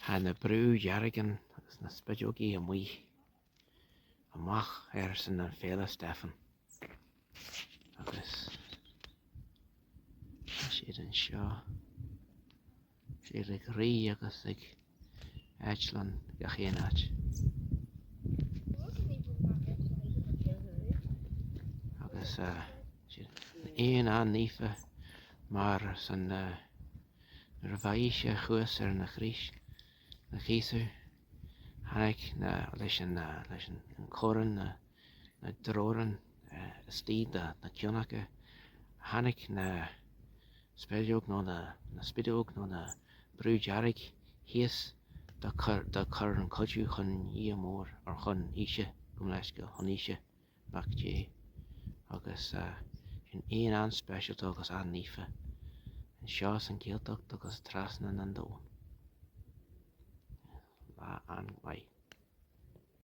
Han brú jarrigan na spedjogi mwy amach sy'n an féle Stefan agus siad an seo siad ag rí agus ag eitlan gachéanát agus siad an nífa mar san ar bhaise chuas na chrís na chéasú hanig leis an choran na dróran stí na cionacha hanig na spedjóg nó na spidóg nó na brúdearrig híos da chur an codú chun í mór ar chun ise gom leis go chun ise bach dé agus sin an specialtá agus an nífa an seo san céalteacht agus trasna an dón an bhaid